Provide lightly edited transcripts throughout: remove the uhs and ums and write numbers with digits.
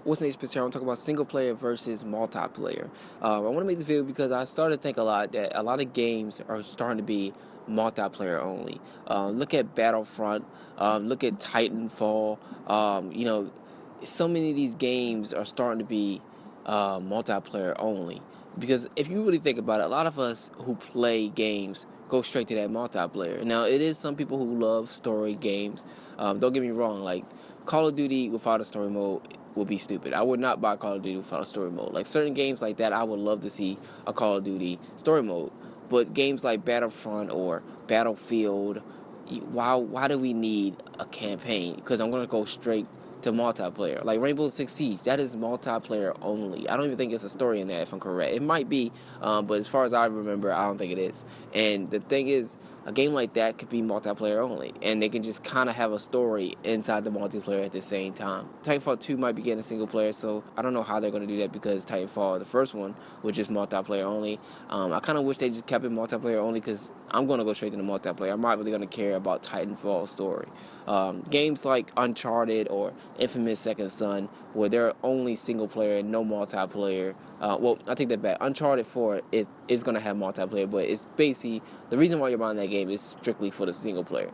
What's the next picture? I want to talk about single player versus multiplayer. I want to make this video because I started to think a lot that a lot of games are starting to be multiplayer only. Look at Battlefront. Look at Titanfall. So many of these games are starting to be multiplayer only. Because if you really think about it, a lot of us who play games go straight to that multiplayer. Now, it is some people who love story games. Don't get me wrong, like Call of Duty without a story mode would be stupid. I would not buy Call of Duty without a story mode. Like certain games like that, I would love to see a Call of Duty story mode. But games like Battlefront or Battlefield, why do we need a campaign? Because I'm gonna go straight to multiplayer. Like Rainbow Six Siege, that is multiplayer only. I don't even think it's a story in that, if I'm correct. It might be, but as far as I remember, I don't think it is. And the thing is, a game like that could be multiplayer only, and they can just kind of have a story inside the multiplayer at the same time. Titanfall 2 might be getting single player, so I don't know how they're going to do that because Titanfall, the first one, was just multiplayer only. I kind of wish they just kept it multiplayer only because I'm going to go straight to the multiplayer. I'm not really going to care about Titanfall story. Games like Uncharted or Infamous Second Son, where they're only single player and no multiplayer. Well, I take that back. Uncharted 4 is going to have multiplayer, but it's basically the reason why you're buying that game is strictly for the single player.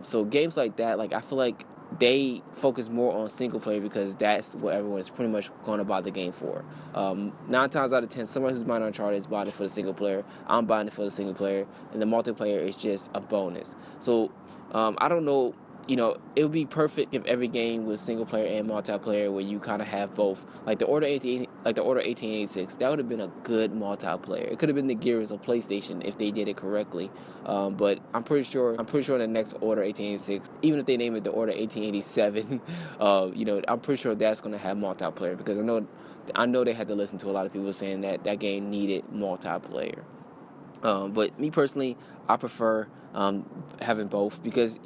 So games like that, like I feel like they focus more on single player because that's what everyone is pretty much going to buy the game for. 9 times out of 10, someone who's buying Uncharted is buying it for the single player. I'm buying it for the single player, and the multiplayer is just a bonus. So I don't know. It would be perfect if every game was single player and multiplayer, where you kind of have both. Like the Order 1886, that would have been a good multiplayer. It could have been the Gears of PlayStation if they did it correctly. But I'm pretty sure the next Order 1886, even if they name it the Order 1887, I'm pretty sure that's going to have multiplayer because I know they had to listen to a lot of people saying that game needed multiplayer. But me personally, I prefer having both because,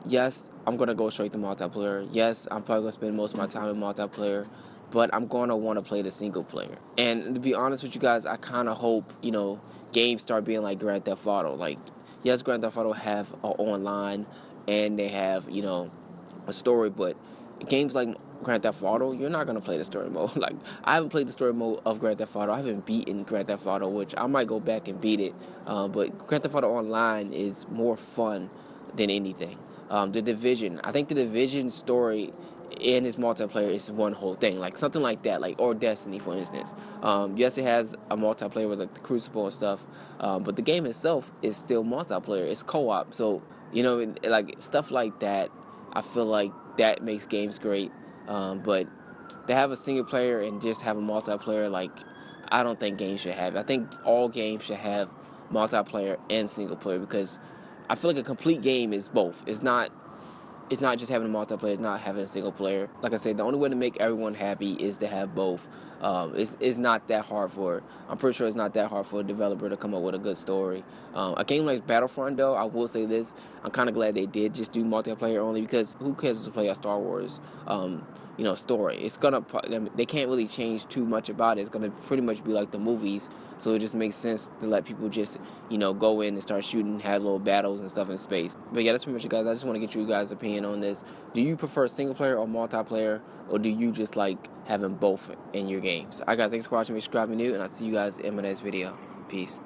yes, I'm going to go straight to multiplayer. Yes, I'm probably going to spend most of my time in multiplayer, but I'm going to want to play the single player. And to be honest with you guys, I kind of hope, games start being like Grand Theft Auto. Like, yes, Grand Theft Auto have online and they have, a story, but games like Grand Theft Auto, you're not going to play the story mode. Like, I haven't played the story mode of Grand Theft Auto. I haven't beaten Grand Theft Auto, which I might go back and beat it. But Grand Theft Auto Online is more fun than anything. The Division, I think the Division story in its multiplayer is one whole thing, like something like that, like or Destiny, for instance. Yes, it has a multiplayer with like the Crucible and stuff, but the game itself is still multiplayer. It's co-op, so like stuff like that. I feel like that makes games great, but to have a single player and just have a multiplayer, like I don't think games should have it. I think all games should have multiplayer and single player because I feel like a complete game is both. It's not just having a multiplayer. It's not having a single player. Like I said, the only way to make everyone happy is to have both. It's not that hard I'm pretty sure it's not that hard for a developer to come up with a good story. A game like Battlefront, though, I will say this: I'm kind of glad they did just do multiplayer only because who cares to play a Star Wars, story? They can't really change too much about it. It's gonna pretty much be like the movies. So it just makes sense to let people just, go in and start shooting, have little battles and stuff in space. But yeah, that's pretty much it, guys. I just want to get you guys' opinion on this. Do you prefer single player or multiplayer, or do you just like having both in your games? All right, guys, thanks for watching. Make sure to subscribe if you're new, and I'll see you guys in my next video. Peace.